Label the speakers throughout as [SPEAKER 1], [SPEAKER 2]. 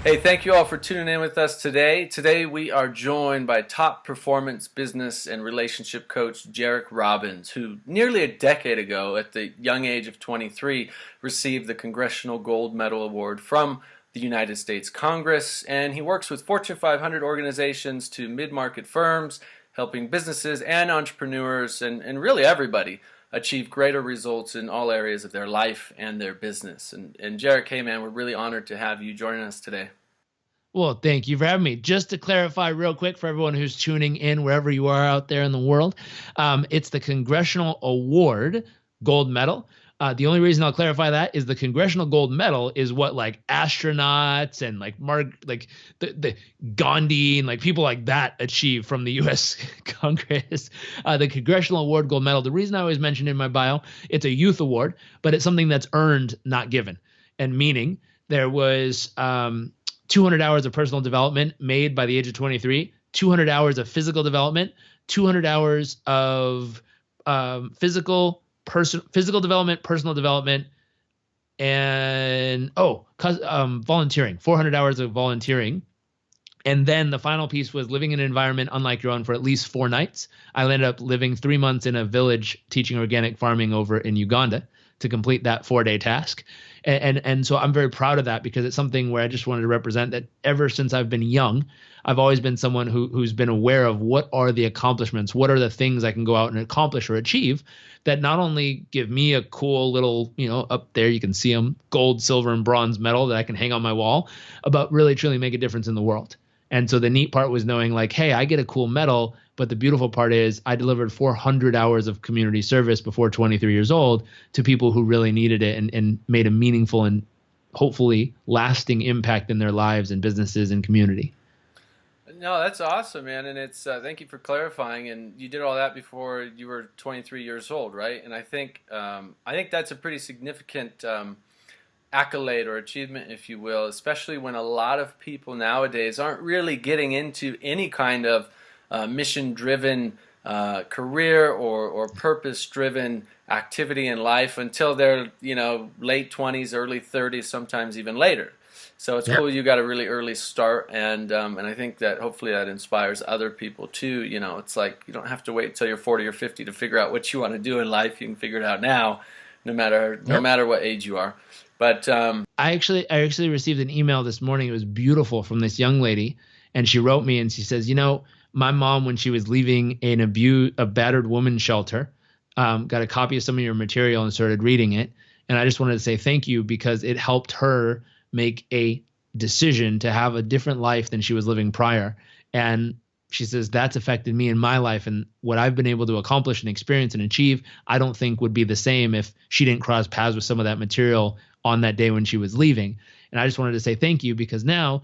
[SPEAKER 1] Hey, thank you all for tuning in with us today. Today we are joined by top performance business and relationship coach Jairek Robbins, who nearly a decade ago, at the young age of 23, received the Congressional Gold Medal Award from the United States Congress. And he works with Fortune 500 organizations to mid-market firms, helping businesses and entrepreneurs and really everybody achieve greater results in all areas of their life and their business. And Jairek, hey man, we're really honored to have you joining us today.
[SPEAKER 2] Well, thank you for having me. Just to clarify real quick for everyone who's tuning in, wherever you are out there in the world, it's the Congressional Award Gold Medal. The only reason I'll clarify that is the Congressional Gold Medal is what like astronauts and like the Gandhi and like people like that achieve from the U.S. Congress. The Congressional Award Gold Medal, the reason I always mention in my bio, it's a youth award, but it's something that's earned, not given. And meaning there was 200 hours of personal development made by the age of 23, 200 hours of physical development, 200 hours of physical development, personal development, and volunteering, 400 hours of volunteering. And then the final piece was living in an environment unlike your own for at least 4 nights. I ended up living 3 months in a village teaching organic farming over in Uganda to complete that 4-day task. And so I'm very proud of that because it's something where I just wanted to represent that ever since I've been young, I've always been someone who's been aware of what are the accomplishments, what are the things I can go out and accomplish or achieve that not only give me a cool little, up there you can see them, gold, silver, and bronze medal that I can hang on my wall, but really truly make a difference in the world. And so the neat part was knowing like, hey, I get a cool medal, but the beautiful part is I delivered 400 hours of community service before 23 years old to people who really needed it and made a meaningful and hopefully lasting impact in their lives and businesses and community.
[SPEAKER 1] No, that's awesome, man. And it's thank you for clarifying. And you did all that before you were 23 years old, right? And I think that's a pretty significant accolade or achievement, if you will, especially when a lot of people nowadays aren't really getting into any kind of mission-driven career or purpose-driven activity in life until they're late 20s, early 30s, sometimes even later. So it's cool you got a really early start, and I think that hopefully that inspires other people too. It's like you don't have to wait until you're 40 or 50 to figure out what you want to do in life. You can figure it out now, no matter what age you are. But I
[SPEAKER 2] actually received an email this morning. It was beautiful from this young lady, and she wrote me and she says, my mom, when she was leaving a battered woman's shelter, got a copy of some of your material and started reading it. And I just wanted to say thank you because it helped her make a decision to have a different life than she was living prior. And she says that's affected me in my life, and what I've been able to accomplish and experience and achieve, I don't think would be the same if she didn't cross paths with some of that material on that day when she was leaving. And I just wanted to say thank you because now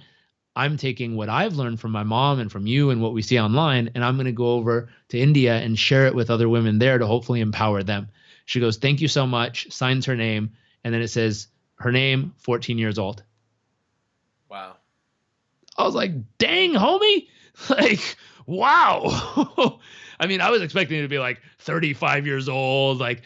[SPEAKER 2] I'm taking what I've learned from my mom and from you and what we see online, and I'm going to go over to India and share it with other women there to hopefully empower them. She goes, thank you so much, signs her name, and then it says her name, 14 years old.
[SPEAKER 1] Wow.
[SPEAKER 2] I was like, dang, homie. Like, wow. I mean, I was expecting it to be like 35 years old, like,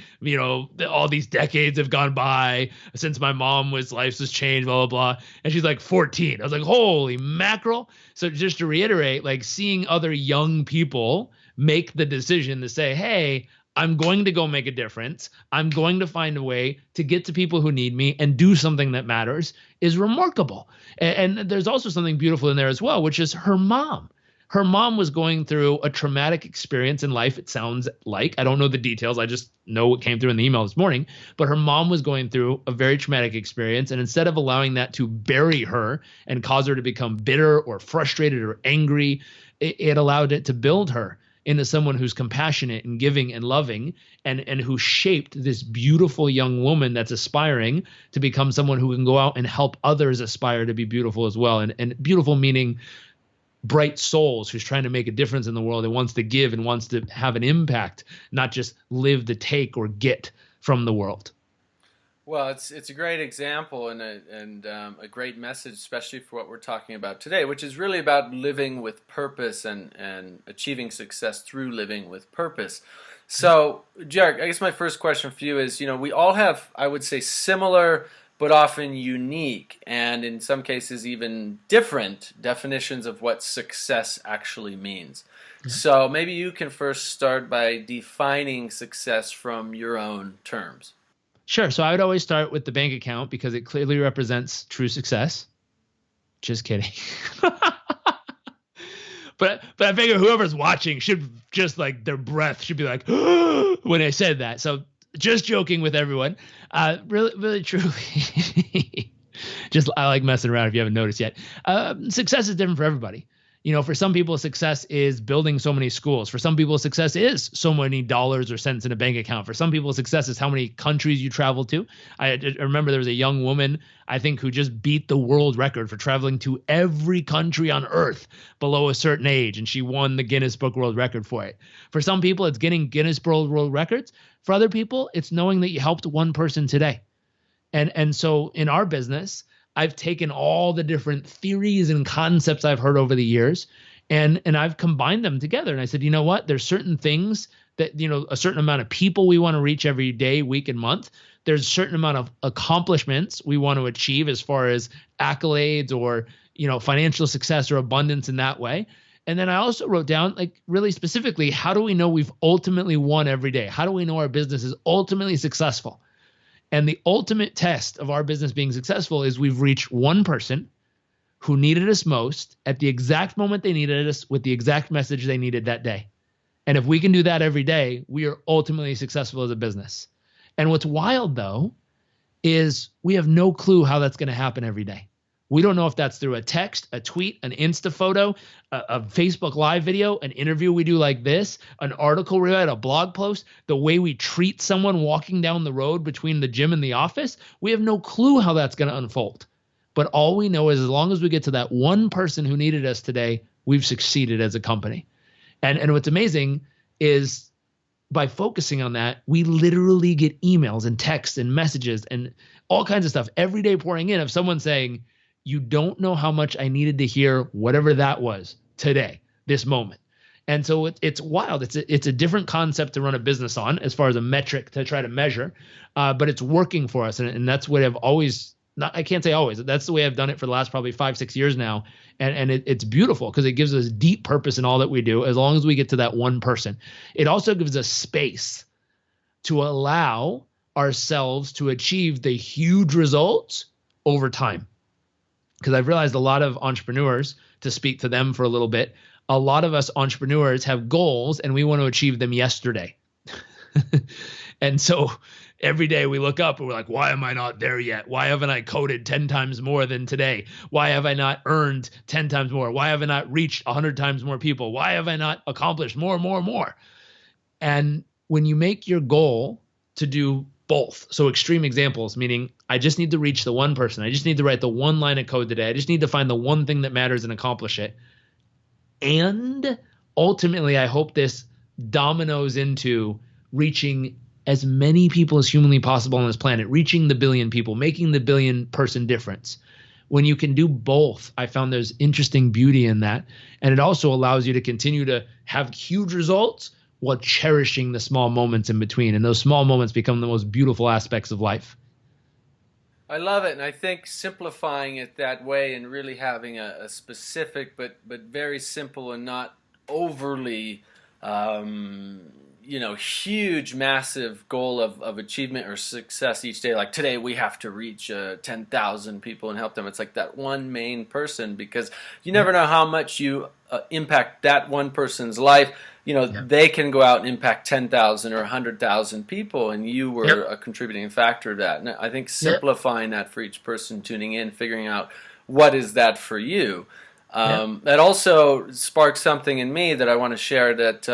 [SPEAKER 2] all these decades have gone by since my mom life has changed, blah, blah, blah. And she's like 14. I was like, holy mackerel. So just to reiterate, like seeing other young people make the decision to say, hey, I'm going to go make a difference. I'm going to find a way to get to people who need me and do something that matters is remarkable. And there's also something beautiful in there as well, which is her mom. Her mom was going through a traumatic experience in life, it sounds like. I don't know the details. I just know what came through in the email this morning. But her mom was going through a very traumatic experience. And instead of allowing that to bury her and cause her to become bitter or frustrated or angry, it allowed it to build her into someone who's compassionate and giving and loving and who shaped this beautiful young woman that's aspiring to become someone who can go out and help others aspire to be beautiful as well. And beautiful meaning bright souls who's trying to make a difference in the world and wants to give and wants to have an impact, not just live to take or get from the world.
[SPEAKER 1] Well, it's a great example and a great message, especially for what we're talking about today, which is really about living with purpose and achieving success through living with purpose. So, Jairek, I guess my first question for you is, we all have, I would say, similar but often unique, and in some cases even different definitions of what success actually means. So maybe you can first start by defining success from your own terms.
[SPEAKER 2] Sure. So I would always start with the bank account because it clearly represents true success. Just kidding. But I figure whoever's watching should just like their breath should be like when I said that. So just joking with everyone. Really, truly. Just I like messing around if you haven't noticed yet. Success is different for everybody. You know, for some people, success is building so many schools. For some people, success is so many dollars or cents in a bank account. For some people, success is how many countries you travel to. I remember there was a young woman, I think, who just beat the world record for traveling to every country on earth below a certain age, and she won the Guinness Book World Record for it. For some people, it's getting Guinness World Records. For other people, it's knowing that you helped one person today. And so in our business, I've taken all the different theories and concepts I've heard over the years, and I've combined them together. And I said, you know what? There's certain things that, you know, a certain amount of people we want to reach every day, week, and month. There's a certain amount of accomplishments we want to achieve as far as accolades or, you know, financial success or abundance in that way. And then I also wrote down, like, really specifically, how do we know we've ultimately won every day? How do we know our business is ultimately successful? And the ultimate test of our business being successful is we've reached one person who needed us most at the exact moment they needed us with the exact message they needed that day. And if we can do that every day, we are ultimately successful as a business. And what's wild, though, is we have no clue how that's going to happen every day. We don't know if that's through a text, a tweet, an Insta photo, a Facebook Live video, an interview we do like this, an article we write, a blog post, the way we treat someone walking down the road between the gym and the office. We have no clue how that's going to unfold. But all we know is as long as we get to that one person who needed us today, we've succeeded as a company. And what's amazing is by focusing on that, we literally get emails and texts and messages and all kinds of stuff every day pouring in of someone saying, you don't know how much I needed to hear whatever that was today, this moment. And so it's wild. It's a different concept to run a business on as far as a metric to try to measure, but it's working for us. And that's what I've always, I can't say always, that's the way I've done it for the last probably 5-6 years now. And it's beautiful because it gives us deep purpose in all that we do as long as we get to that one person. It also gives us space to allow ourselves to achieve the huge results over time. Because I've realized a lot of entrepreneurs, to speak to them for a little bit, a lot of us entrepreneurs have goals and we want to achieve them yesterday. And so every day we look up and we're like, why am I not there yet? Why haven't I coded 10 times more than today? Why have I not earned 10 times more? Why have I not reached 100 times more people? Why have I not accomplished more? And when you make your goal to do both, so extreme examples, meaning I just need to reach the one person. I just need to write the one line of code today. I just need to find the one thing that matters and accomplish it. And ultimately, I hope this dominoes into reaching as many people as humanly possible on this planet, reaching the billion people, making the billion person difference. When you can do both, I found there's interesting beauty in that. And it also allows you to continue to have huge results while cherishing the small moments in between. And those small moments become the most beautiful aspects of life.
[SPEAKER 1] I love it, and I think simplifying it that way and really having a specific but very simple and not overly huge, massive goal of achievement or success each day. Like today we have to reach 10,000 people and help them. It's like that one main person, because you never know how much you impact that one person's life. They can go out and impact 10,000 or 100,000 people, and you were a contributing factor to that. And I think simplifying that for each person tuning in, figuring out what is that for you. That also sparked something in me that I want to share that,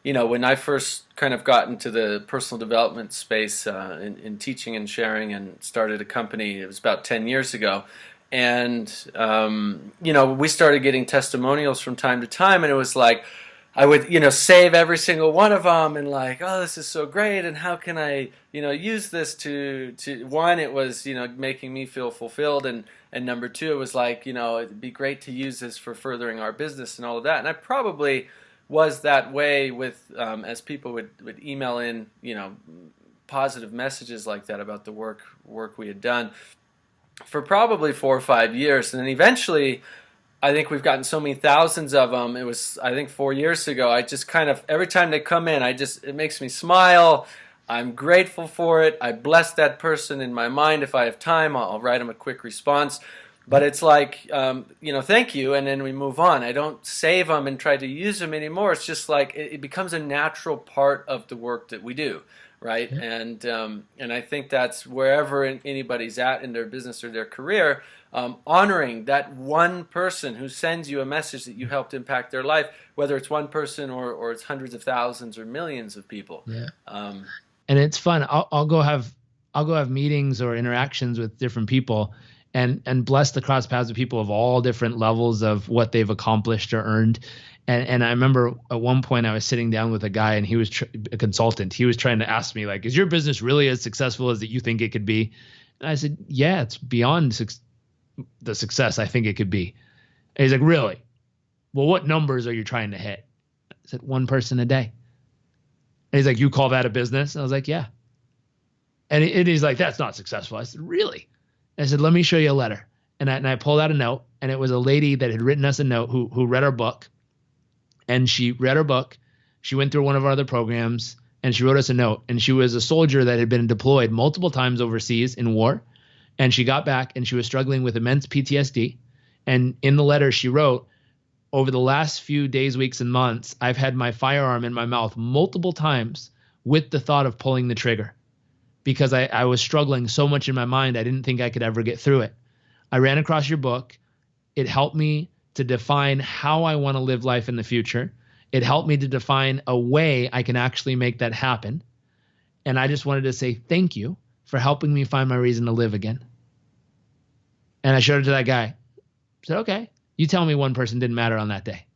[SPEAKER 1] when I first kind of got into the personal development space in teaching and sharing and started a company, it was about 10 years ago. And, we started getting testimonials from time to time, and it was like, I would, save every single one of them and like, oh, this is so great. And how can I, use this to one, it was, making me feel fulfilled. And number two, it was like, it'd be great to use this for furthering our business and all of that. And I probably was that way with, as people would email in, positive messages like that about the work we had done for probably 4 or 5 years. And then eventually, I think we've gotten so many thousands of them. It was, I think, 4 years ago. I just kind of, every time they come in, it makes me smile. I'm grateful for it. I bless that person in my mind. If I have time, I'll write them a quick response. But it's like, thank you, and then we move on. I don't save them and try to use them anymore. It's just like it becomes a natural part of the work that we do, right? Yeah. And I think that's wherever anybody's at in their business or their career, honoring that one person who sends you a message that you helped impact their life, whether it's one person or it's hundreds of thousands or millions of people.
[SPEAKER 2] Yeah. And it's fun. I'll go have meetings or interactions with different people, and bless the cross paths of people of all different levels of what they've accomplished or earned. And I remember at one point I was sitting down with a guy, and he was a consultant. He was trying to ask me, like, is your business really as successful as that you think it could be? And I said, yeah, it's beyond the success I think it could be. And he's like, really? Well, what numbers are you trying to hit? I said, one person a day. And he's like, you call that a business? And I was like, yeah. And he's like, that's not successful. I said, really? And I said, let me show you a letter. And I pulled out a note, and it was a lady that had written us a note who read our book. And she read our book. She went through one of our other programs, and she wrote us a note. And she was a soldier that had been deployed multiple times overseas in war. And she got back, and she was struggling with immense PTSD. And in the letter she wrote, over the last few days, weeks, and months, I've had my firearm in my mouth multiple times with the thought of pulling the trigger, because I was struggling so much in my mind, I didn't think I could ever get through it. I ran across your book. It helped me to define how I want to live life in the future. It helped me to define a way I can actually make that happen. And I just wanted to say thank you for helping me find my reason to live again. And I showed it to that guy. I said, okay, you tell me one person didn't matter on that day.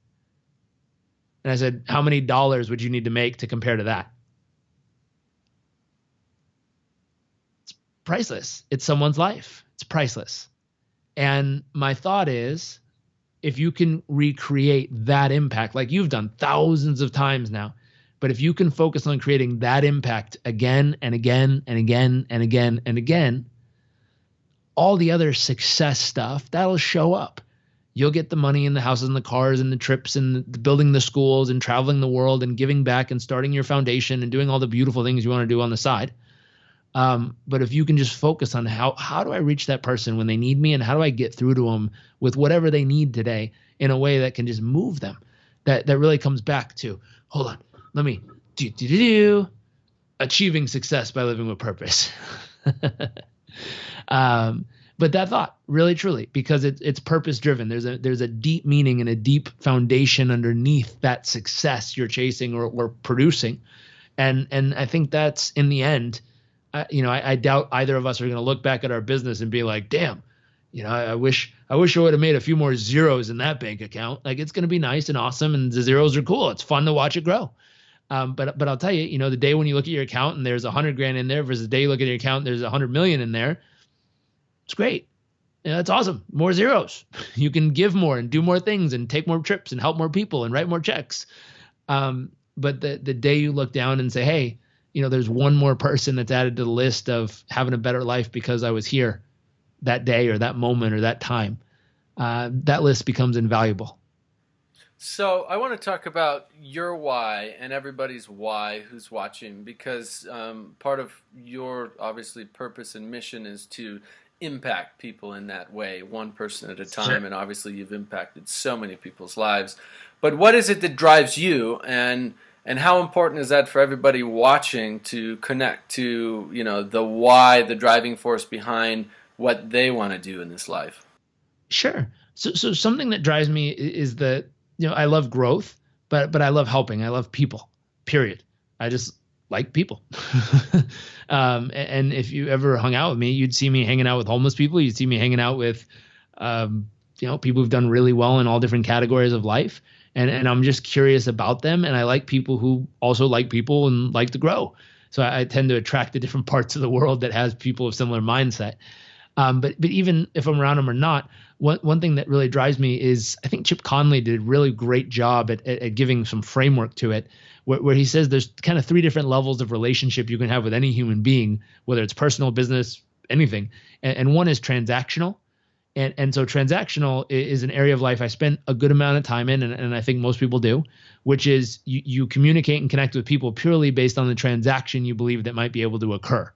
[SPEAKER 2] And I said, how many dollars would you need to make to compare to that? It's priceless. It's someone's life. It's priceless. And my thought is, if you can recreate that impact, like you've done thousands of times now, but if you can focus on creating that impact again and again and again and again and again, all the other success stuff, that'll show up. You'll get the money and the houses and the cars and the trips and the building the schools and traveling the world and giving back and starting your foundation and doing all the beautiful things you want to do on the side. But if you can just focus on how do I reach that person when they need me, and how do I get through to them with whatever they need today in a way that can just move them, that really comes back to, hold on, let me achieving success by living with purpose. But that thought, really, truly, because it's purpose driven. There's a deep meaning and a deep foundation underneath that success you're chasing or producing, and I think that's in the end. I doubt either of us are going to look back at our business and be like, damn, I wish I would have made a few more zeros in that bank account. Like, it's going to be nice and awesome, and the zeros are cool. It's fun to watch it grow. But I'll tell you, the day when you look at your account and there's $100,000 in there versus the day you look at your account and there's $100 million in there, it's great. That's awesome. More zeros. You can give more and do more things and take more trips and help more people and write more checks. But the day you look down and say, hey, there's one more person that's added to the list of having a better life because I was here that day or that moment or that time, that list becomes invaluable.
[SPEAKER 1] So I want to talk about your why and everybody's why who's watching, because part of your, obviously, purpose and mission is to impact people in that way, one person at a time. Sure. And obviously you've impacted so many people's lives. But what is it that drives you, and how important is that for everybody watching to connect to, the why, the driving force behind what they want to do in this life? Sure.
[SPEAKER 2] So something that drives me is that, I love growth, but I love helping. I love people, period. I just like people. And if you ever hung out with me, you'd see me hanging out with homeless people. You'd see me hanging out with, people who've done really well in all different categories of life. And I'm just curious about them. And I like people who also like people and like to grow. So I tend to attract the different parts of the world that has people of similar mindset. But even if I'm around them or not, one thing that really drives me is, I think Chip Conley did a really great job at giving some framework to it, where he says there's kind of 3 different levels of relationship you can have with any human being, whether it's personal, business, anything. And one is transactional. And so transactional is an area of life I spend a good amount of time in, and I think most people do, which is you communicate and connect with people purely based on the transaction you believe that might be able to occur.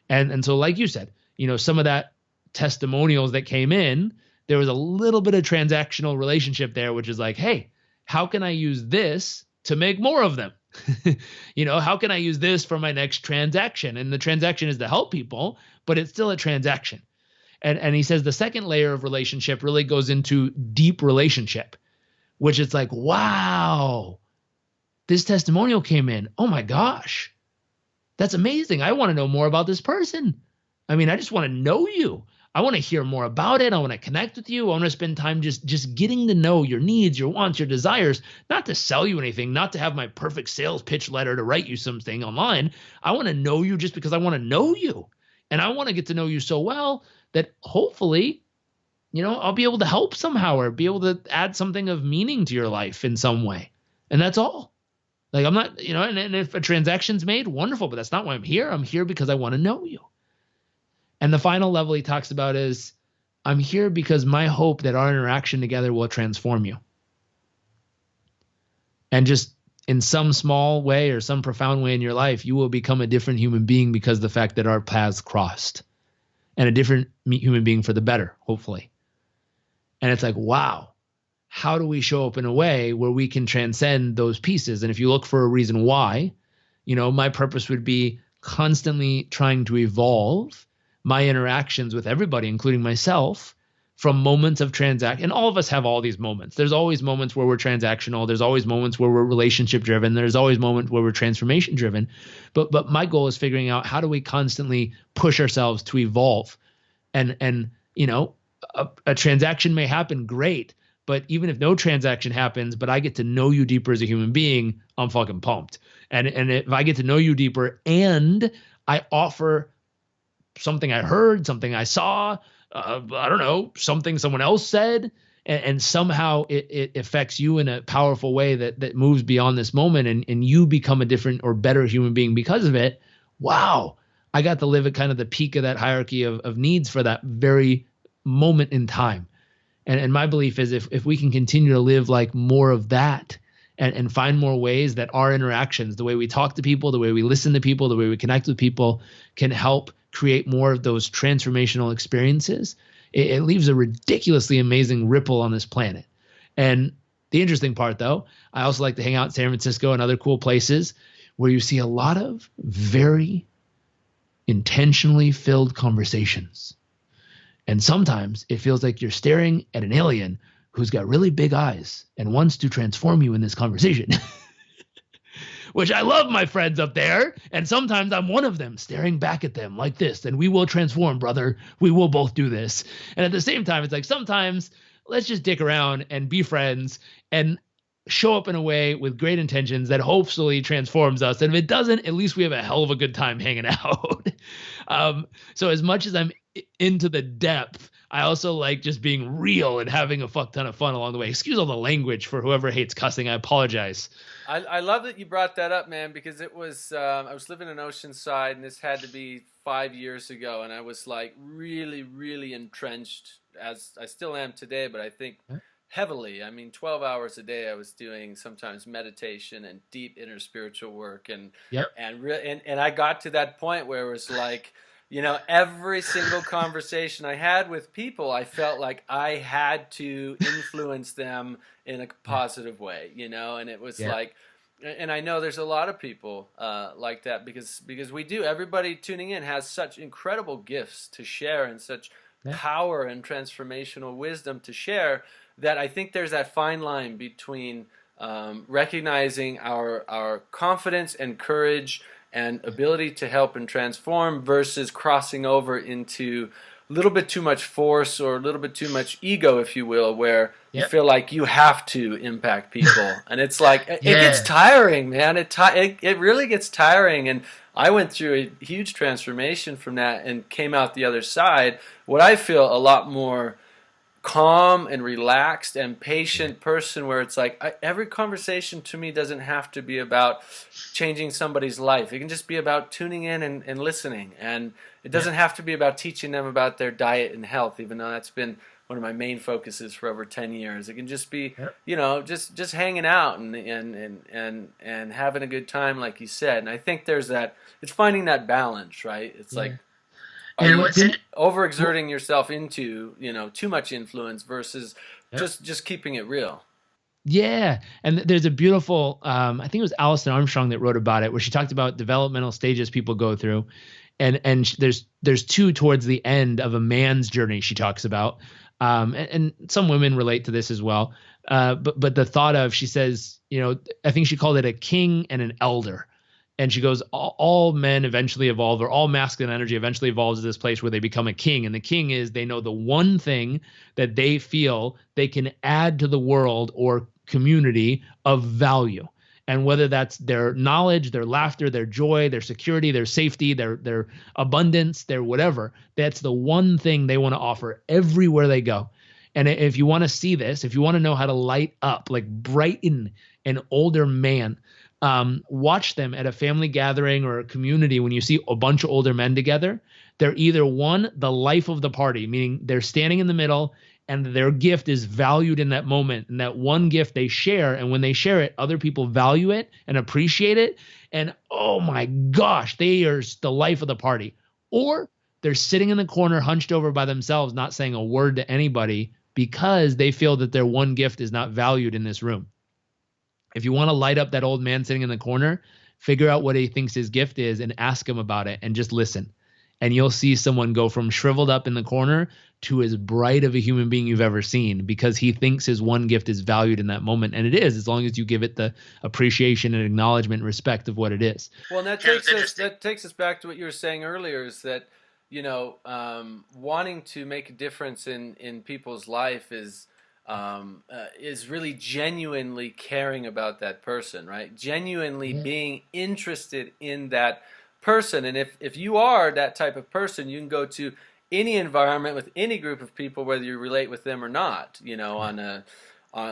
[SPEAKER 2] And so like you said, some of that testimonials that came in, there was a little bit of transactional relationship there, which is like, hey, how can I use this to make more of them? How can I use this for my next transaction? And the transaction is to help people, but it's still a transaction. And he says the second layer of relationship really goes into deep relationship, which it's like, wow, this testimonial came in. Oh my gosh, that's amazing. I want to know more about this person. I mean, I just want to know you. I want to hear more about it. I want to connect with you. I want to spend time just getting to know your needs, your wants, your desires, not to sell you anything, not to have my perfect sales pitch letter to write you something online. I want to know you just because I want to know you. And I want to get to know you so well that hopefully, I'll be able to help somehow or be able to add something of meaning to your life in some way. And that's all. Like I'm not, and if a transaction's made, wonderful, but that's not why I'm here. I'm here because I want to know you. And the final level he talks about is, I'm here because my hope that our interaction together will transform you. And just in some small way or some profound way in your life, you will become a different human being because of the fact that our paths crossed. And a different human being for the better, hopefully. And it's like, wow, how do we show up in a way where we can transcend those pieces? And if you look for a reason why, my purpose would be constantly trying to evolve my interactions with everybody, including myself, from moments of transaction. And all of us have all these moments. There's always moments where we're transactional. There's always moments where we're relationship driven. There's always moments where we're transformation driven. But my goal is figuring out how do we constantly push ourselves to evolve. And a transaction may happen, great. But even if no transaction happens, but I get to know you deeper as a human being, I'm fucking pumped. And if I get to know you deeper and I offer something I heard, something I saw, I don't know, something someone else said, and somehow it affects you in a powerful way that moves beyond this moment, and you become a different or better human being because of it. Wow, I got to live at kind of the peak of that hierarchy of needs for that very moment in time. And my belief is if we can continue to live like more of that and find more ways that our interactions, the way we talk to people, the way we listen to people, the way we connect with people can help create more of those transformational experiences, it leaves a ridiculously amazing ripple on this planet. And the interesting part, though, I also like to hang out in San Francisco and other cool places where you see a lot of very intentionally filled conversations. And sometimes it feels like you're staring at an alien who's got really big eyes and wants to transform you in this conversation. Which I love my friends up there. And sometimes I'm one of them staring back at them like this. And we will transform, brother. We will both do this. And at the same time, it's like sometimes let's just dick around and be friends and show up in a way with great intentions that hopefully transforms us. And if it doesn't, at least we have a hell of a good time hanging out. So as much as I'm into the depth, I also like just being real and having a fuck ton of fun along the way. Excuse all the language for whoever hates cussing. I apologize.
[SPEAKER 1] I love that you brought that up, man, because it was I was living in Oceanside, and this had to be 5 years ago, and I was like really, really entrenched, as I still am today, but I think heavily. I mean, 12 hours a day I was doing sometimes meditation and deep inner spiritual work, and I got to that point where it was like, every single conversation I had with people, I felt like I had to influence them in a positive way, and it was like, and I know there's a lot of people like that because we do. Everybody tuning in has such incredible gifts to share and such power and transformational wisdom to share that I think there's that fine line between recognizing our confidence and courage and ability to help and transform versus crossing over into a little bit too much force or a little bit too much ego, if you will, where you feel like you have to impact people. And it's like, it gets tiring, man. It really gets tiring. And I went through a huge transformation from that and came out the other side, what I feel a lot more calm and relaxed and patient person where it's like every conversation to me doesn't have to be about changing somebody's life. It can just be about tuning in and listening. And it doesn't have to be about teaching them about their diet and health, even though that's been one of my main focuses for over 10 years. It can just be, just hanging out and having a good time, like you said. And I think there's that, it's finding that balance, right? It's like, are you overexerting yourself into, too much influence versus just keeping it real?
[SPEAKER 2] Yeah. And there's a beautiful, I think it was Alison Armstrong that wrote about it, where she talked about developmental stages people go through. And there's two towards the end of a man's journey she talks about. And some women relate to this as well. But the thought of, she says, I think she called it a king and an elder. And she goes, all men eventually evolve, or all masculine energy eventually evolves to this place where they become a king. And the king is, they know the one thing that they feel they can add to the world or community of value. And whether that's their knowledge, their laughter, their joy, their security, their safety, their abundance, their whatever, that's the one thing they want to offer everywhere they go. And if you want to see this, if you want to know how to light up, like brighten an older man, watch them at a family gathering or a community. When you see a bunch of older men together, they're either one, the life of the party, meaning they're standing in the middle and their gift is valued in that moment. And that one gift they share. And when they share it, other people value it and appreciate it. And oh my gosh, they are the life of the party. Or they're sitting in the corner, hunched over by themselves, not saying a word to anybody because they feel that their one gift is not valued in this room. If you want to light up that old man sitting in the corner, figure out what he thinks his gift is and ask him about it and just listen. And you'll see someone go from shriveled up in the corner to as bright of a human being you've ever seen, because he thinks his one gift is valued in that moment. And it is, as long as you give it the appreciation and acknowledgement and respect of what it is.
[SPEAKER 1] Well, and that takes us back to what you were saying earlier, is that, wanting to make a difference in people's life is really genuinely caring about that person, right? Genuinely being interested in that person. And if you are that type of person, you can go to any environment with any group of people, whether you relate with them or not, on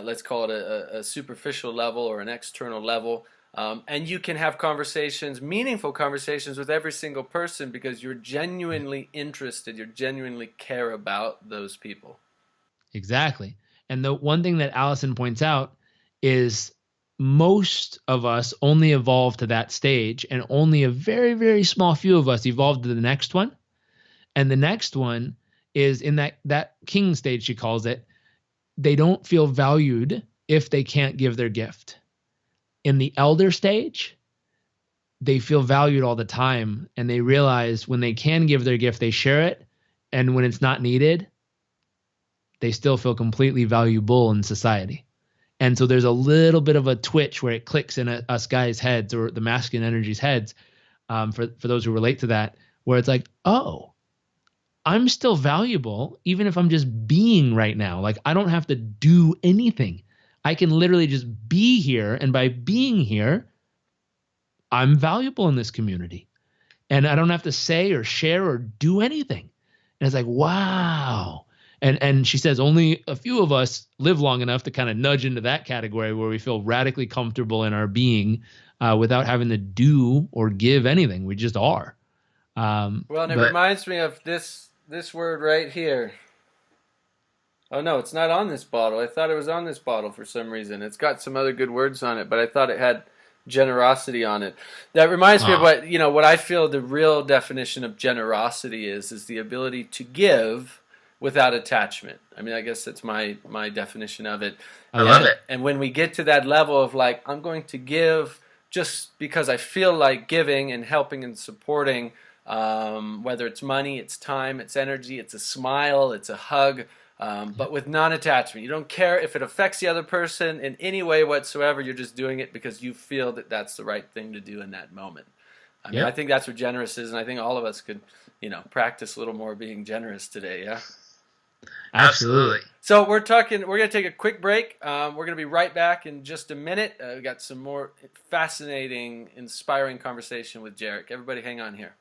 [SPEAKER 1] let's call it a superficial level or an external level. And you can have conversations, meaningful conversations with every single person, because you're genuinely interested, you genuinely care about those people.
[SPEAKER 2] Exactly. And the one thing that Alison points out is most of us only evolve to that stage, and only a very, very small few of us evolve to the next one. And the next one is in that king stage, she calls it. They don't feel valued if they can't give their gift. In the elder stage, they feel valued all the time, and they realize when they can give their gift, they share it. And when it's not needed, they still feel completely valuable in society. And so there's a little bit of a twitch where it clicks in us guys' heads, or the masculine energy's heads, for those who relate to that, where it's like, oh, I'm still valuable even if I'm just being right now. Like, I don't have to do anything. I can literally just be here. And by being here, I'm valuable in this community. And I don't have to say or share or do anything. And it's like, wow. And she says only a few of us live long enough to kind of nudge into that category where we feel radically comfortable in our being without having to do or give anything. We just are.
[SPEAKER 1] Well, and it reminds me of this word right here. Oh, no, it's not on this bottle. I thought it was on this bottle for some reason. It's got some other good words on it, but I thought it had generosity on it. That reminds me of what I feel the real definition of generosity is the ability to give without attachment. I mean, I guess that's my definition of it.
[SPEAKER 2] I love it.
[SPEAKER 1] And when we get to that level of like, I'm going to give just because I feel like giving and helping and supporting, whether it's money, it's time, it's energy, it's a smile, it's a hug, but with non-attachment. You don't care if it affects the other person in any way whatsoever. You're just doing it because you feel that that's the right thing to do in that moment. I mean, I think that's what generous is, and I think all of us could, practice a little more being generous today, yeah?
[SPEAKER 2] Absolutely.
[SPEAKER 1] So we're going to take a quick break. We're going to be right back in just a minute. We've got some more fascinating, inspiring conversation with Jairek. Everybody hang on here.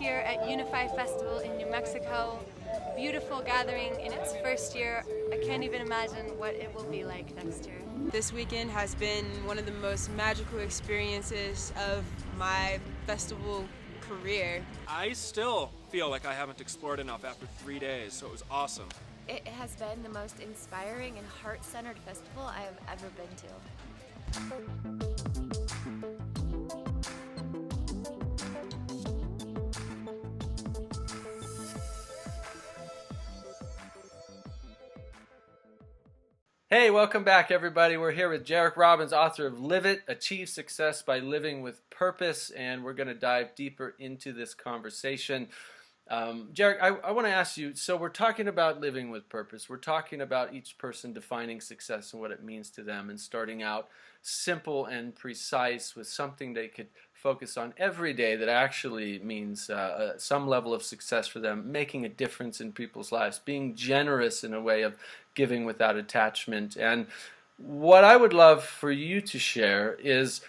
[SPEAKER 3] here at Unify Festival in New Mexico. Beautiful gathering in its first year. I can't even imagine what it will be like next year.
[SPEAKER 4] This weekend has been one of the most magical experiences of my festival career.
[SPEAKER 5] I still feel like I haven't explored enough after 3 days, so it was awesome.
[SPEAKER 6] It has been the most inspiring and heart-centered festival I have ever been to.
[SPEAKER 1] Hey, welcome back, everybody. We're here with Jairek Robbins, author of Live It, Achieve Success by Living with Purpose, and we're going to dive deeper into this conversation. Jairek, I want to ask you, so we're talking about living with purpose. We're talking about each person defining success and what it means to them and starting out simple and precise with something they could focus on every day that actually means some level of success for them, making a difference in people's lives, being generous in a way of giving without attachment. And what I would love for you to share is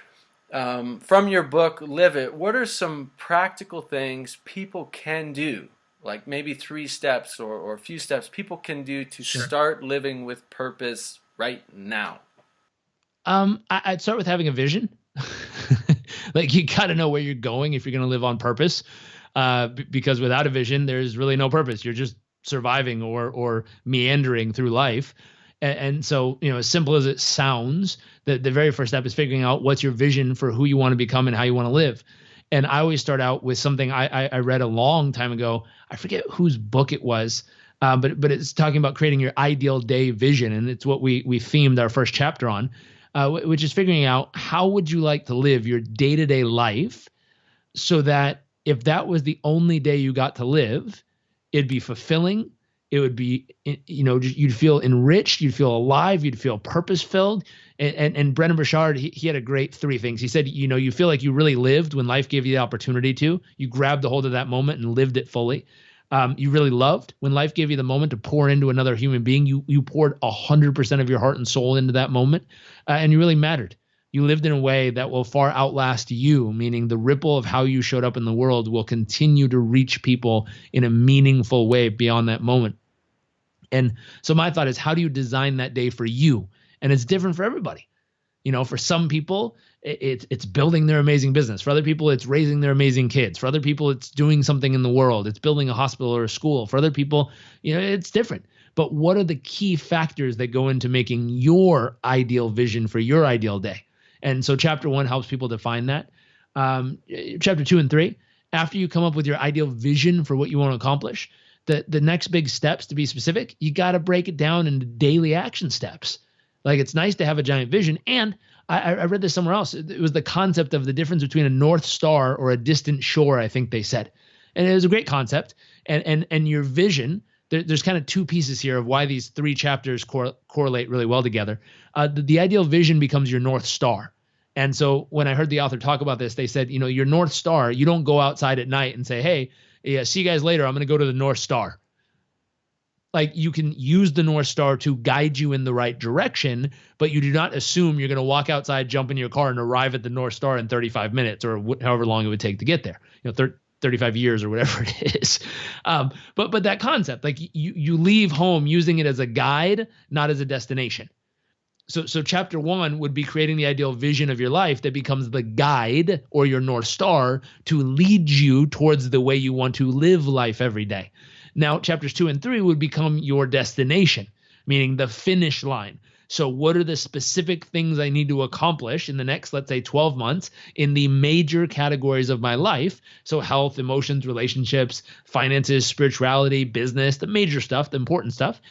[SPEAKER 1] from your book, Live It, what are some practical things people can do, like maybe 3 steps or a few steps people can do to start living with purpose right now?
[SPEAKER 2] I'd start with having a vision. Like, you got to know where you're going if you're going to live on purpose, because without a vision, there's really no purpose. You're just surviving or meandering through life. And so, as simple as it sounds, the very first step is figuring out what's your vision for who you want to become and how you want to live. And I always start out with something I read a long time ago. I forget whose book it was, but it's talking about creating your ideal day vision. And it's what we themed our first chapter on, which is figuring out how would you like to live your day-to-day life so that if that was the only day you got to live, it'd be fulfilling. It would be, you'd feel enriched, you'd feel alive, you'd feel purpose-filled. And Brennan Burchard, he had a great 3 things. He said, you feel like you really lived when life gave you the opportunity to. You grabbed a hold of that moment and lived it fully. You really loved when life gave you the moment to pour into another human being. You poured 100% of your heart and soul into that moment, and you really mattered. You lived in a way that will far outlast you, meaning the ripple of how you showed up in the world will continue to reach people in a meaningful way beyond that moment. And so my thought is, how do you design that day for you? And it's different for everybody. For some people, it's building their amazing business. For other people, it's raising their amazing kids. For other people, it's doing something in the world. It's building a hospital or a school. For other people, it's different. But what are the key factors that go into making your ideal vision for your ideal day? And so chapter 1 helps people define that. Chapter 2 and 3, after you come up with your ideal vision for what you want to accomplish, the next big steps, to be specific, you got to break it down into daily action steps. Like, it's nice to have a giant vision. And I read this somewhere else. It was the concept of the difference between a North Star or a distant shore, I think they said. And it was a great concept. And your vision, there's kind of 2 pieces here of why these 3 chapters correlate really well together. The ideal vision becomes your North Star. And so when I heard the author talk about this, they said, your North Star, you don't go outside at night and say, hey, yeah, see you guys later. I'm going to go to the North Star. Like, you can use the North Star to guide you in the right direction, but you do not assume you're going to walk outside, jump in your car, and arrive at the North Star in 35 minutes or however long it would take to get there. 35 years or whatever it is. But that concept, like, you leave home using it as a guide, not as a destination. So chapter 1 would be creating the ideal vision of your life that becomes the guide or your North Star to lead you towards the way you want to live life every day. Now, chapters 2 and 3 would become your destination, meaning the finish line. So what are the specific things I need to accomplish in the next, let's say, 12 months in the major categories of my life? So health, emotions, relationships, finances, spirituality, business, the major stuff, the important stuff.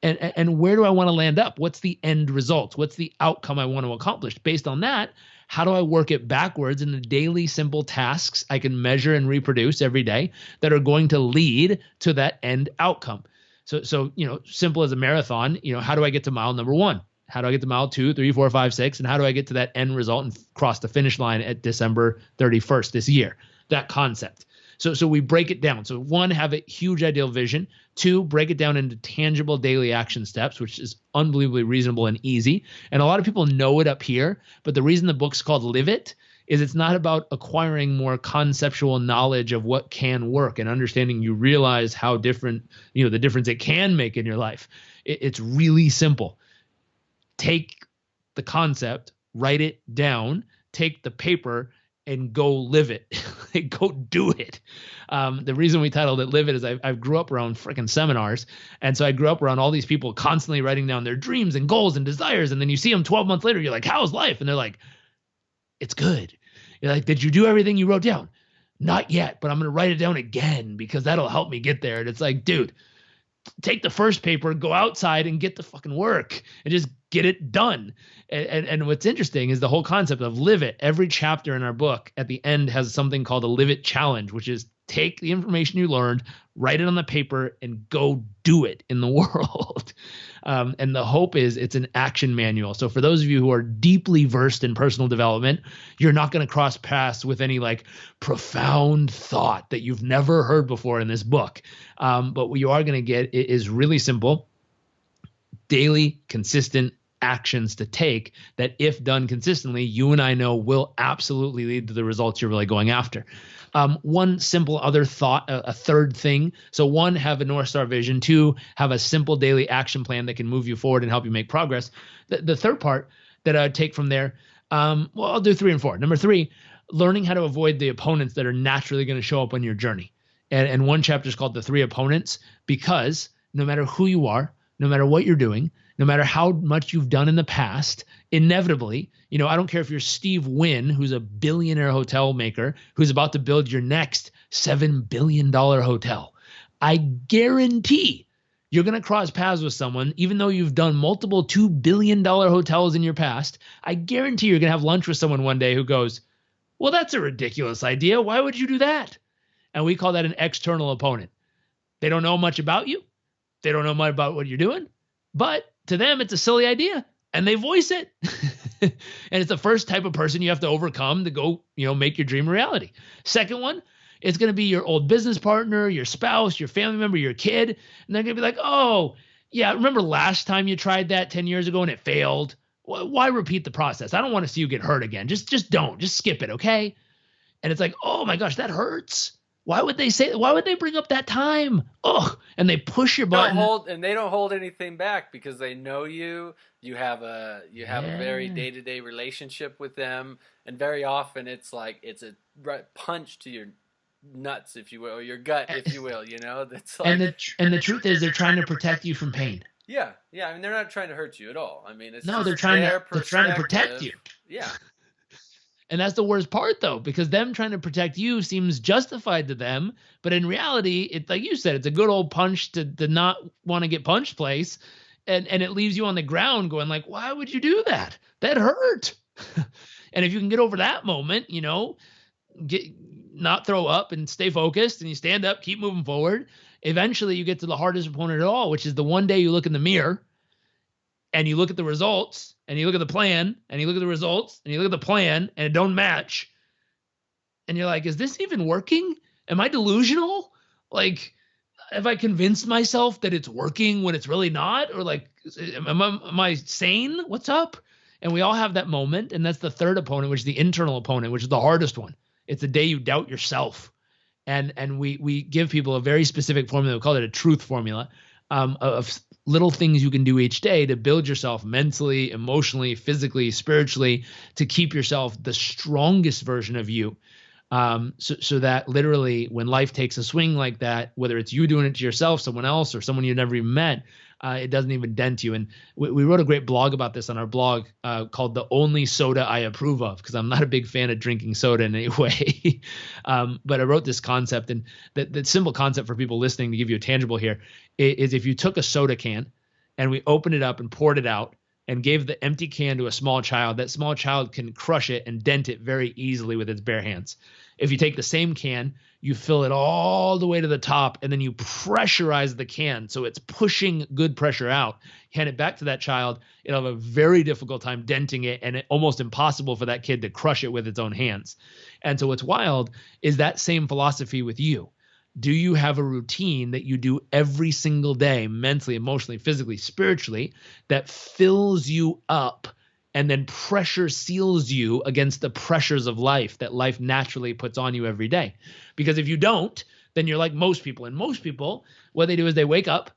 [SPEAKER 2] And where do I want to land up? What's the end result? What's the outcome I want to accomplish? Based on that, how do I work it backwards in the daily simple tasks I can measure and reproduce every day that are going to lead to that end outcome? So simple as a marathon, how do I get to mile number 1? How do I get to mile 2, 3, 4, 5, 6? And how do I get to that end result and cross the finish line at December 31st this year? That concept. So we break it down. So 1, have a huge ideal vision. 2, break it down into tangible daily action steps, which is unbelievably reasonable and easy. And a lot of people know it up here, but the reason the book's called Live It is it's not about acquiring more conceptual knowledge of what can work and understanding you realize how different, the difference it can make in your life. It's really simple. Take the concept, write it down, take the paper, and go live it. Go do it. The reason we titled it Live It is I grew up around freaking seminars. And so I grew up around all these people constantly writing down their dreams and goals and desires. And then you see them 12 months later, you're like, how's life? And they're like, it's good. You're like, did you do everything you wrote down? Not yet, but I'm going to write it down again because that'll help me get there. And it's like, dude, take the first paper, go outside and get the fucking work and just get it done. And what's interesting is the whole concept of live it. Every chapter in our book at the end has something called a live it challenge, which is take the information you learned, write it on the paper, and go do it in the world. And the hope is it's an action manual. So for those of you who are deeply versed in personal development, you're not going to cross paths with any like profound thought that you've never heard before in this book. But what you are going to get is really simple, daily, consistent actions to take that, if done consistently, you and I know will absolutely lead to the results you're really going after. One simple other thought, a third thing. So one, have a North Star vision. Two, have a simple daily action plan that can move you forward and help you make progress. The third part that I would take from there, I'll do 3 and 4. Number 3, learning how to avoid the opponents that are naturally going to show up on your journey. And one chapter is called The 3 Opponents, because no matter who you are, no matter what you're doing, no matter how much you've done in the past, inevitably, I don't care if you're Steve Wynn, who's a billionaire hotel maker, who's about to build your next $7 billion hotel. I guarantee you're going to cross paths with someone, even though you've done multiple $2 billion hotels in your past. I guarantee you're going to have lunch with someone one day who goes, well, that's a ridiculous idea. Why would you do that? And we call that an external opponent. They don't know much about you. They don't know much about what you're doing, but to them, it's a silly idea, and they voice it. And it's the first type of person you have to overcome to go, make your dream a reality. Second one, it's going to be your old business partner, your spouse, your family member, your kid. And they're going to be like, oh, yeah, remember last time you tried that 10 years ago and it failed? Why repeat the process? I don't want to see you get hurt again. Just don't. Just skip it, okay? And it's like, oh, my gosh, that hurts. Why would they bring up that time? Oh, and they push your button.
[SPEAKER 1] They don't hold anything back because they know you. You have a very day-to-day relationship with them, and very often it's like it's a punch to your nuts, if you will, or your gut, if you will. That's like,
[SPEAKER 2] and the truth is they're trying to protect you from pain.
[SPEAKER 1] Yeah. I mean, they're not trying to hurt you at all. I mean,
[SPEAKER 2] they're trying to protect you.
[SPEAKER 1] Yeah.
[SPEAKER 2] And that's the worst part, though, because them trying to protect you seems justified to them. But in reality, it's like you said, it's a good old punch to not want to get punched place. And it leaves you on the ground going like, why would you do that? That hurt. And if you can get over that moment, not throw up and stay focused and you stand up, keep moving forward. Eventually you get to the hardest opponent at all, which is the one day you look in the mirror and you look at the results and you look at the plan and you look at the results and you look at the plan and it don't match. And you're like, is this even working? Am I delusional? Like, have I convinced myself that it's working when it's really not? Or like, am I sane? What's up? And we all have that moment. And that's the third opponent, which is the internal opponent, which is the hardest one. It's the day you doubt yourself. And we give people a very specific formula. We call it a truth formula of little things you can do each day to build yourself mentally, emotionally, physically, spiritually, to keep yourself the strongest version of you. So that literally when life takes a swing like that, whether it's you doing it to yourself, someone else, or someone you've never even met, it doesn't even dent you. And we wrote a great blog about this on our blog called The Only Soda I Approve Of, because I'm not a big fan of drinking soda in any way. But I wrote this concept, and the simple concept for people listening to give you a tangible here is if you took a soda can and we opened it up and poured it out and gave the empty can to a small child, that small child can crush it and dent it very easily with its bare hands. If you take the same can, you fill it all the way to the top, and then you pressurize the can so it's pushing good pressure out. Hand it back to that child, it'll have a very difficult time denting it, and almost impossible for that kid to crush it with its own hands. And so what's wild is that same philosophy with you. Do you have a routine that you do every single day, mentally, emotionally, physically, spiritually, that fills you up and then pressure seals you against the pressures of life that life naturally puts on you every day. Because if you don't, then you're like most people. And most people, what they do is they wake up,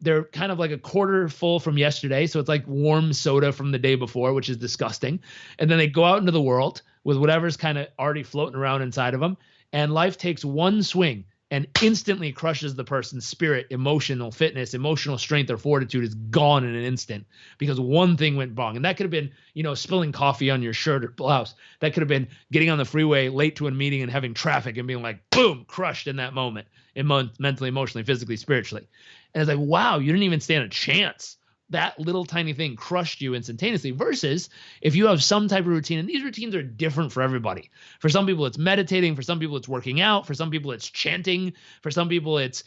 [SPEAKER 2] they're kind of like a quarter full from yesterday. So it's like warm soda from the day before, which is disgusting. And then they go out into the world with whatever's kind of already floating around inside of them. And life takes one swing and instantly crushes the person's spirit, emotional fitness, emotional strength, or fortitude is gone in an instant because one thing went wrong. And that could have been, spilling coffee on your shirt or blouse. That could have been getting on the freeway late to a meeting and having traffic and being like, boom, crushed in that moment, mentally, emotionally, physically, spiritually. And it's like, wow, you didn't even stand a chance. That little tiny thing crushed you instantaneously versus if you have some type of routine, and these routines are different for everybody. For some people, it's meditating. For some people, it's working out. For some people, it's chanting. For some people, it's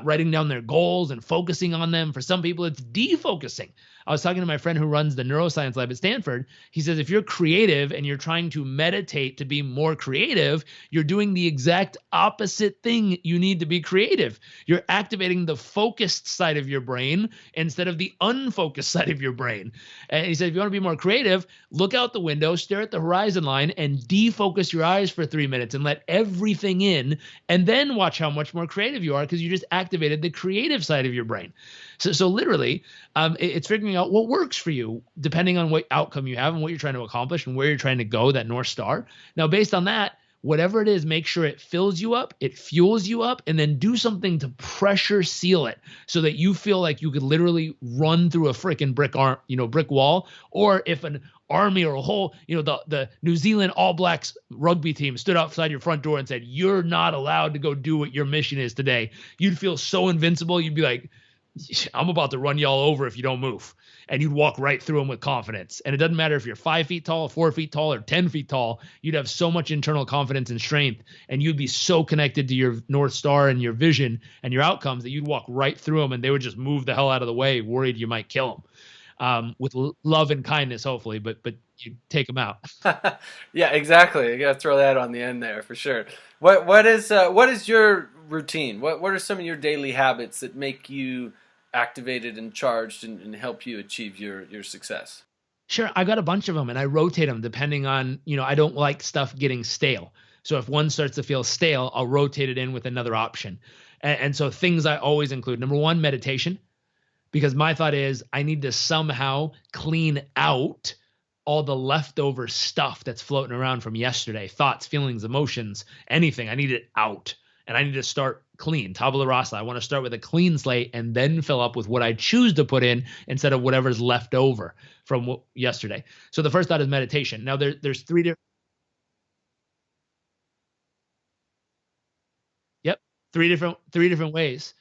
[SPEAKER 2] writing down their goals and focusing on them. For some people, it's defocusing. I was talking to my friend who runs the neuroscience lab at Stanford. He says, if you're creative and you're trying to meditate to be more creative, you're doing the exact opposite thing you need to be creative. You're activating the focused side of your brain instead of the unfocused side of your brain. And he said, if you want to be more creative, look out the window, stare at the horizon line, and defocus your eyes for 3 minutes and let everything in, and then watch how much more creative you are because you just activated the creative side of your brain. So literally, it's figuring out what works for you depending on what outcome you have and what you're trying to accomplish and where you're trying to go, that North Star. Now, based on that, whatever it is, make sure it fills you up, it fuels you up, and then do something to pressure seal it so that you feel like you could literally run through a freaking brick wall. Or if an army or a whole, the New Zealand All Blacks rugby team stood outside your front door and said, you're not allowed to go do what your mission is today, you'd feel so invincible. You'd be like, I'm about to run y'all over if you don't move. And you'd walk right through them with confidence. And it doesn't matter if you're 5 feet tall, 4 feet tall, or 10 feet tall, you'd have so much internal confidence and strength. And you'd be so connected to your North Star and your vision and your outcomes that you'd walk right through them and they would just move the hell out of the way, worried you might kill them. With love and kindness, hopefully, but you take them out.
[SPEAKER 1] Yeah, exactly. You got to throw that on the end there for sure. What is your routine? What are some of your daily habits that make you activated and charged and help you achieve your success?
[SPEAKER 2] Sure. I got a bunch of them and I rotate them depending on, I don't like stuff getting stale. So if one starts to feel stale, I'll rotate it in with another option. And so things I always include, number one, meditation, because my thought is I need to somehow clean out all the leftover stuff that's floating around from yesterday, thoughts, feelings, emotions, anything. I need it out. And I need to start clean, tabula rasa. I want to start with a clean slate and then fill up with what I choose to put in instead of whatever's left over from yesterday. So the first thought is meditation. Now there's three different ways.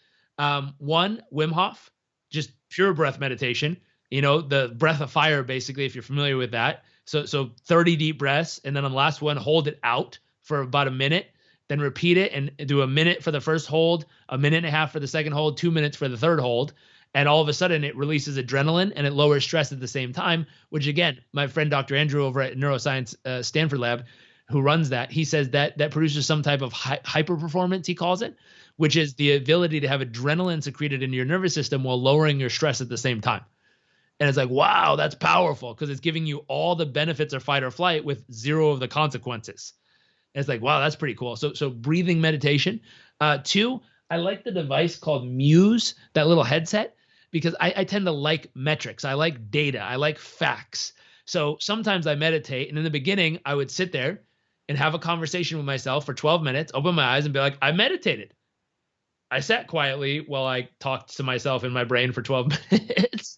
[SPEAKER 2] One, Wim Hof, just pure breath meditation. The breath of fire, basically, if you're familiar with that. So 30 deep breaths, and then on the last one, hold it out for about a minute. Then repeat it and do a minute for the first hold, a minute and a half for the second hold, 2 minutes for the third hold. And all of a sudden it releases adrenaline and it lowers stress at the same time, which again, my friend, Dr. Andrew over at Neuroscience Stanford Lab, who runs that, he says that produces some type of hyper performance, he calls it, which is the ability to have adrenaline secreted into your nervous system while lowering your stress at the same time. And it's like, wow, that's powerful because it's giving you all the benefits of fight or flight with zero of the consequences. And it's like, wow, that's pretty cool. So breathing meditation. Two, I like the device called Muse, that little headset, because I tend to like metrics. I like data. I like facts. So sometimes I meditate. And in the beginning, I would sit there and have a conversation with myself for 12 minutes, open my eyes and be like, I meditated. I sat quietly while I talked to myself in my brain for 12 minutes.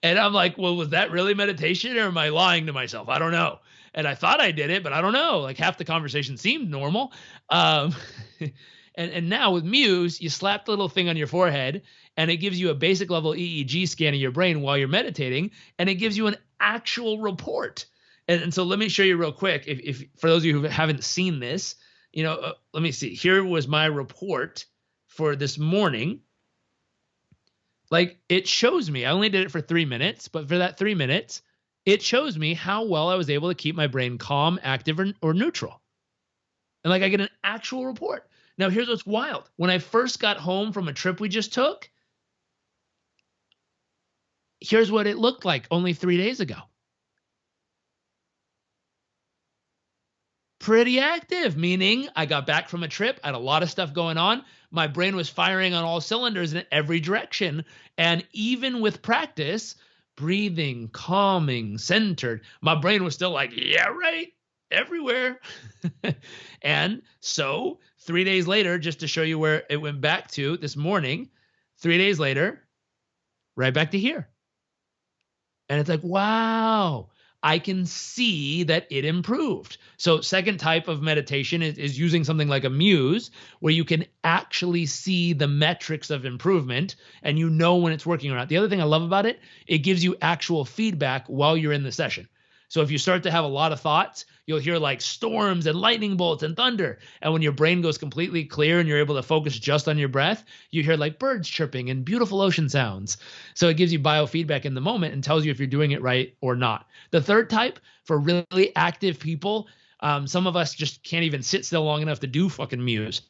[SPEAKER 2] And I'm like, well, was that really meditation or am I lying to myself? I don't know. And I thought I did it, but I don't know. Like half the conversation seemed normal. And now with Muse, you slap the little thing on your forehead and it gives you a basic level EEG scan of your brain while you're meditating. And it gives you an actual report. And so let me show you real quick. If for those of you who haven't seen this, let me see. Here was my report for this morning. Like it shows me, I only did it for 3 minutes, but for that 3 minutes, it shows me how well I was able to keep my brain calm, active, or neutral. And like I get an actual report. Now here's what's wild. When I first got home from a trip we just took, here's what it looked like only 3 days ago. pretty active, meaning I got back from a trip. I had a lot of stuff going on. My brain was firing on all cylinders in every direction. And even with practice, breathing, calming, centered, my brain was still like, yeah, right, everywhere. And so 3 days later, just to show you where it went back to this morning, 3 days later, right back to here. And it's like, wow, I can see that it improved. So second type of meditation is using something like a muse, where you can actually see the metrics of improvement and you know when it's working or not. The other thing I love about it, it gives you actual feedback while you're in the session. So if you start to have a lot of thoughts, you'll hear like storms and lightning bolts and thunder. And when your brain goes completely clear and you're able to focus just on your breath, you hear like birds chirping and beautiful ocean sounds. So it gives you biofeedback in the moment and tells you if you're doing it right or not. The third type, for really active people, some of us just can't even sit still long enough to do fucking muse.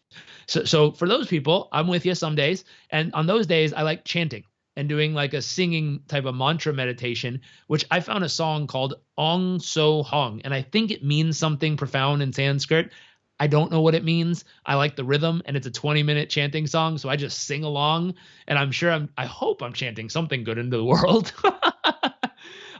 [SPEAKER 2] So for those people, I'm with you some days. And on those days, I like chanting and doing like a singing type of mantra meditation, which I found a song called Ong So Hong. And I think it means something profound in Sanskrit. I don't know what it means. I like the rhythm, and it's a 20-minute chanting song. So I just sing along, and I hope I'm chanting something good into the world.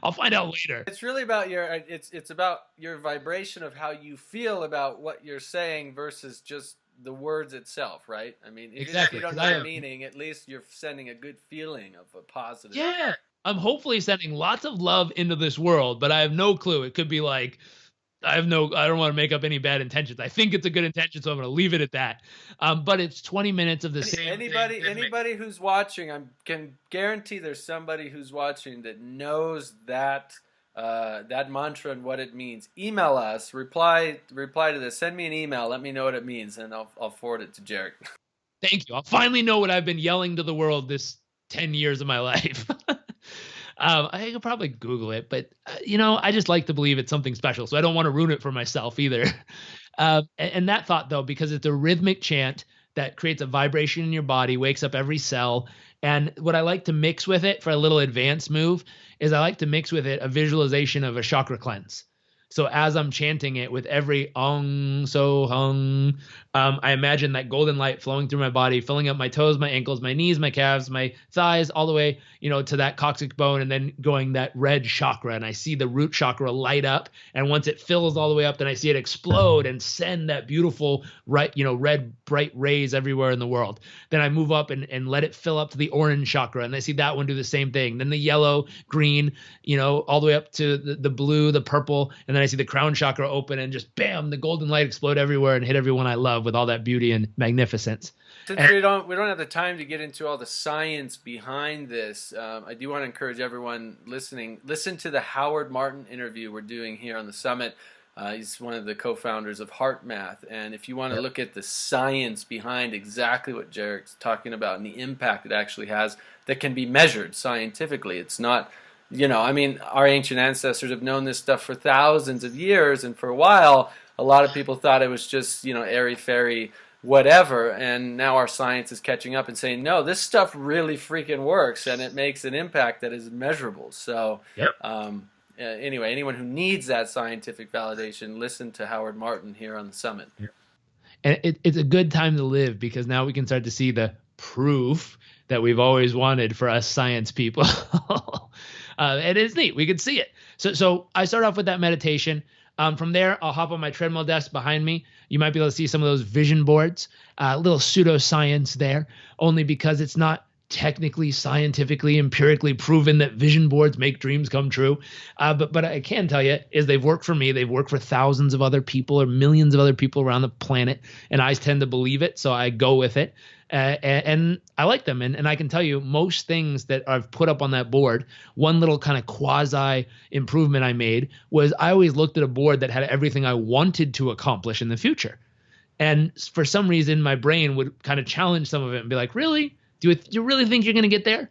[SPEAKER 2] I'll find out later.
[SPEAKER 1] It's really about it's about your vibration of how you feel about what you're saying versus just the words itself, right? I mean,
[SPEAKER 2] exactly.
[SPEAKER 1] If you don't know the meaning, at least you're sending a good feeling of a positive.
[SPEAKER 2] Yeah. I'm hopefully sending lots of love into this world, but I have no clue. It could be like, I don't want to make up any bad intentions. I think it's a good intention, so I'm going to leave it at that. But it's 20 minutes of the same
[SPEAKER 1] Anybody who's watching, I can guarantee there's somebody who's watching that knows that that mantra and what it means. Email us, reply to this, send me an email, let me know what it means, and I'll forward it to Jairek.
[SPEAKER 2] Thank you. I'll finally know what I've been yelling to the world this 10 years of my life. I could probably Google it, but I just like to believe it's something special, so I don't want to ruin it for myself either. And that thought, though, because it's a rhythmic chant that creates a vibration in your body, wakes up every cell. And what I like to mix with it for a little advanced move is I like to mix with it a visualization of a chakra cleanse. So as I'm chanting it with every Ong So Hung, I imagine that golden light flowing through my body, filling up my toes, my ankles, my knees, my calves, my thighs, all the way, to that coccyx bone, and then going that red chakra. And I see the root chakra light up. And once it fills all the way up, then I see it explode and send that beautiful red bright rays everywhere in the world. Then I move up and let it fill up to the orange chakra. And I see that one do the same thing. Then the yellow, green, all the way up to the blue, the purple. And then I see the crown chakra open and just bam, the golden light explode everywhere and hit everyone I love with all that beauty and magnificence.
[SPEAKER 1] Since we don't have the time to get into all the science behind this, I do want to encourage everyone listening, listen to the Howard Martin interview we're doing here on the summit. He's one of the co-founders of Heart Math, and if you want to look at the science behind exactly what Jairek's talking about and the impact it actually has that can be measured scientifically, it's not, our ancient ancestors have known this stuff for thousands of years, and for a while, a lot of people thought it was just, airy-fairy whatever, and now our science is catching up and saying, no, this stuff really freaking works, and it makes an impact that is measurable. So, anyway, anyone who needs that scientific validation, listen to Howard Martin here on the summit.
[SPEAKER 2] Yep. And it's a good time to live, because now we can start to see the proof that we've always wanted for us science people. And it's neat. We can see it. So I start off with that meditation. From there, I'll hop on my treadmill desk behind me. You might be able to see some of those vision boards, a little pseudoscience there, only because it's not technically, scientifically, empirically proven that vision boards make dreams come true. But I can tell you is they've worked for me. They've worked for thousands of other people or millions of other people around the planet. And I tend to believe it, so I go with it. And I like them. And I can tell you most things that I've put up on that board, one little kind of quasi improvement I made was I always looked at a board that had everything I wanted to accomplish in the future. And for some reason, my brain would kind of challenge some of it and be like, really? Do you really think you're going to get there?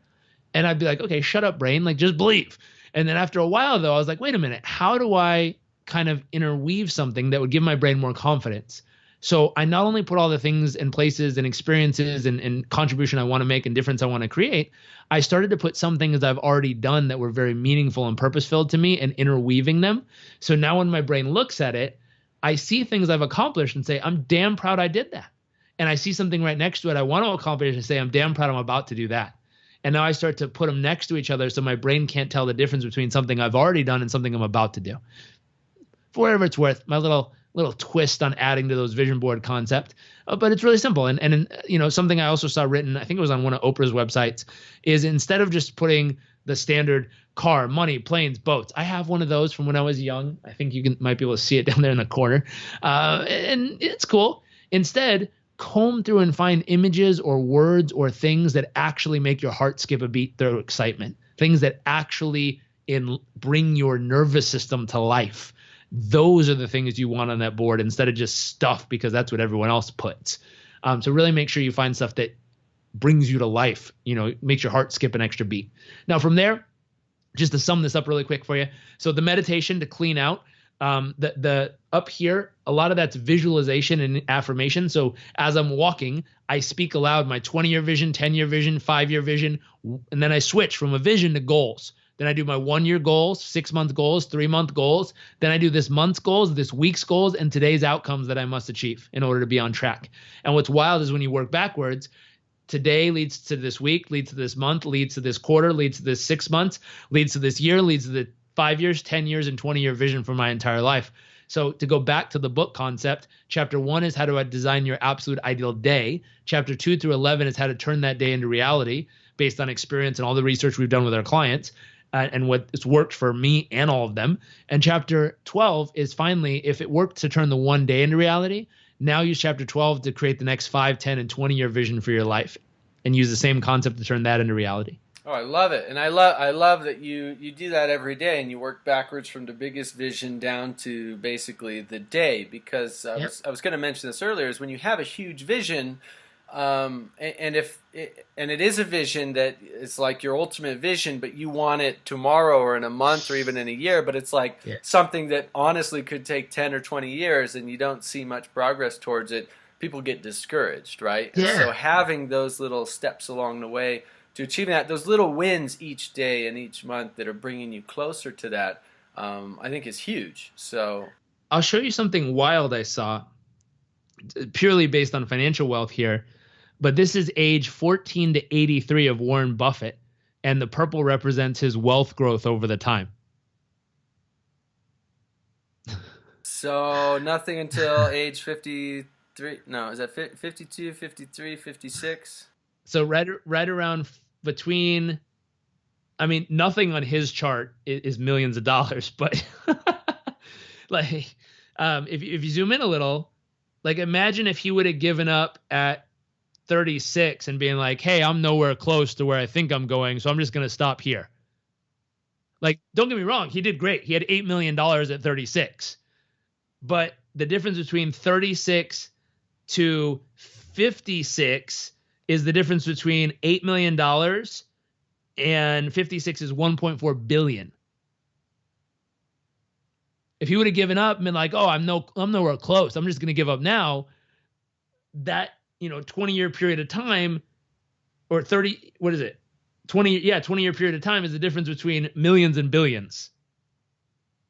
[SPEAKER 2] And I'd be like, okay, shut up, brain. Like, just believe. And then after a while, though, I was like, wait a minute. How do I kind of interweave something that would give my brain more confidence? So I not only put all the things and places and experiences and contribution I want to make and difference I want to create, I started to put some things I've already done that were very meaningful and purpose-filled to me and interweaving them. So now when my brain looks at it, I see things I've accomplished and say, I'm damn proud I did that. And I see something right next to it I want to accomplish and say, I'm damn proud I'm about to do that. And now I start to put them next to each other so my brain can't tell the difference between something I've already done and something I'm about to do. For whatever it's worth, my little twist on adding to those vision board concept, but it's really simple. And you know, something I also saw written, I think it was on one of Oprah's websites, is instead of just putting the standard car, money, planes, boats. I have one of those from when I was young. I think you might be able to see it down there in the corner, and it's cool. Instead, comb through and find images or words or things that actually make your heart skip a beat through excitement, things that actually bring your nervous system to life. Those are the things you want on that board instead of just stuff, because that's what everyone else puts. So really make sure you find stuff that brings you to life, you know, makes your heart skip an extra beat. Now from there, just to sum this up really quick for you. So the meditation to clean out, the up here, a lot of that's visualization and affirmation. So as I'm walking, I speak aloud my 20-year vision, 10-year vision, 5-year vision, and then I switch from a vision to goals. Then I do my 1-year goals, 6-month goals, 3-month goals. Then I do this month's goals, this week's goals, and today's outcomes that I must achieve in order to be on track. And what's wild is when you work backwards, today leads to this week, leads to this month, leads to this quarter, leads to this 6 months, leads to this year, leads to the 5 years, 10 years, and 20-year vision for my entire life. So to go back to the book concept, chapter 1 is how to design your absolute ideal day. Chapter 2 through 11 is how to turn that day into reality based on experience and all the research we've done with our clients and what's worked for me and all of them. And chapter 12 is finally, if it worked to turn the one day into reality, now use chapter 12 to create the next 5, 10, and 20-year vision for your life and use the same concept to turn that into reality.
[SPEAKER 1] Oh, I love it. And I love that you do that every day and you work backwards from the biggest vision down to basically the day, because I was going to mention this earlier, is when you have a huge vision, and it is a vision that it's like your ultimate vision, but you want it tomorrow or in a month or even in a year, but it's like something that honestly could take 10 or 20 years and you don't see much progress towards it. People get discouraged, right?
[SPEAKER 2] Yeah.
[SPEAKER 1] And so having those little steps along the way to achieving that, those little wins each day and each month that are bringing you closer to that, I think is huge. So
[SPEAKER 2] I'll show you something wild I saw, purely based on financial wealth here, but this is age 14 to 83 of Warren Buffett, and the purple represents his wealth growth over the time.
[SPEAKER 1] So nothing until age 53. No, is that 52, 53, 56? So
[SPEAKER 2] right around between, I mean, nothing on his chart is millions of dollars, but like, if you zoom in a little, like imagine if he would have given up at 36 and being like, hey, I'm nowhere close to where I think I'm going, so I'm just going to stop here. Like, don't get me wrong, he did great. He had $8 million at 36. But the difference between 36 to 56 is the difference between $8 million and 56 is 1.4 billion. If he would have given up and been like, oh, I'm nowhere close, I'm just going to give up now, that, 20-year period of time, or 30, what is it? 20-year period of time is the difference between millions and billions.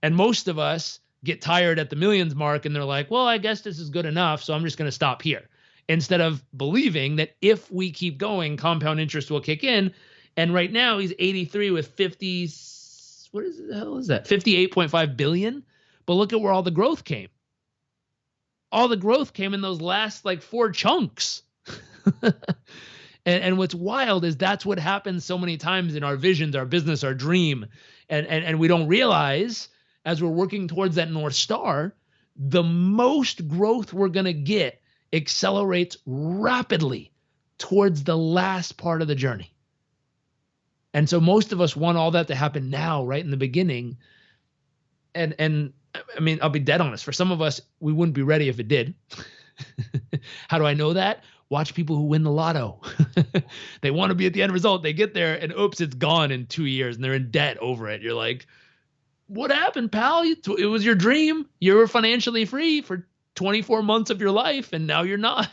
[SPEAKER 2] And most of us get tired at the millions mark and they're like, well, I guess this is good enough, so I'm just going to stop here. Instead of believing that if we keep going, compound interest will kick in. And right now he's 83 with 50, what is the hell is that? 58.5 billion. But look at where all the growth came. All the growth came in those last 4 chunks. and what's wild is that's what happens so many times in our visions, our business, our dream. And we don't realize as we're working towards that North Star, the most growth we're going to get accelerates rapidly towards the last part of the journey. And so most of us want all that to happen now, right in the beginning. And I mean, I'll be dead honest. For some of us, we wouldn't be ready if it did. How do I know that? Watch people who win the lotto. They want to be at the end result. They get there and oops, it's gone in 2 years and they're in debt over it. You're like, what happened, pal? It was your dream. You were financially free for 24 months of your life and now you're not.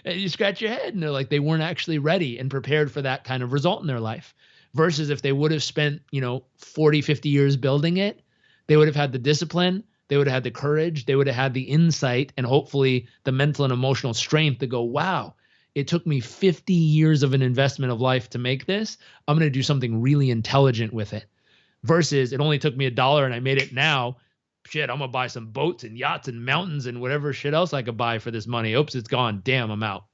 [SPEAKER 2] And you scratch your head and they're like, they weren't actually ready and prepared for that kind of result in their life. Versus if they would have spent, 40, 50 years building it, they would have had the discipline, They would have had the courage, they would have had the insight, and hopefully the mental and emotional strength to go, wow, it took me 50 years of an investment of life to make this. I'm going to do something really intelligent with it. Versus it only took me $1 and I made it now. Shit, I'm going to buy some boats and yachts and mountains and whatever shit else I could buy for this money. Oops, it's gone. Damn, I'm out.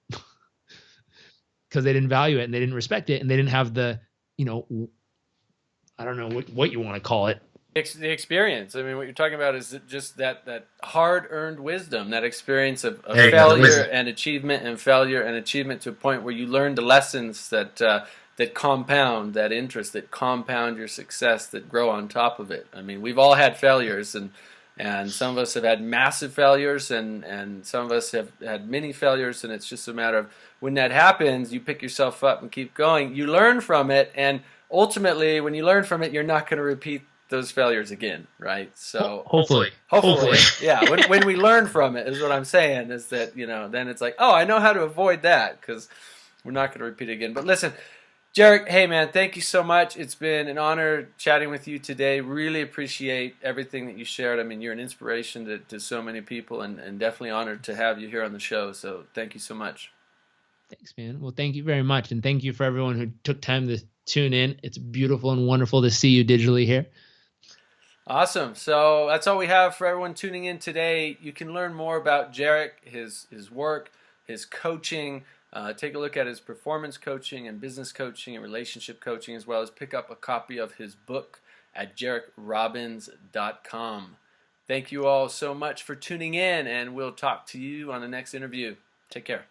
[SPEAKER 2] Because they didn't value it and they didn't respect it and they didn't have the, I don't know what you want to call it.
[SPEAKER 1] The experience. I mean, what you're talking about is just that hard-earned wisdom, that experience of failure and achievement, and failure and achievement to a point where you learn the lessons that compound that interest, that compound your success, that grow on top of it. I mean, we've all had failures, and some of us have had massive failures, and some of us have had many failures, and it's just a matter of when that happens, you pick yourself up and keep going. You learn from it, and ultimately, when you learn from it, you're not going to repeat those failures again, right? So
[SPEAKER 2] hopefully,
[SPEAKER 1] yeah. When we learn from it, is what I'm saying, is that then it's like, oh, I know how to avoid that because we're not going to repeat it again. But listen, Jairek, hey man, thank you so much. It's been an honor chatting with you today. Really appreciate everything that you shared. I mean, you're an inspiration to so many people, and definitely honored to have you here on the show. So thank you so much.
[SPEAKER 2] Thanks, man. Well, thank you very much, and thank you for everyone who took time to tune in. It's beautiful and wonderful to see you digitally here.
[SPEAKER 1] Awesome. So that's all we have for everyone tuning in today. You can learn more about Jairek, his work, his coaching. Take a look at his performance coaching and business coaching and relationship coaching, as well as pick up a copy of his book at JarekRobbins.com. Thank you all so much for tuning in, and we'll talk to you on the next interview. Take care.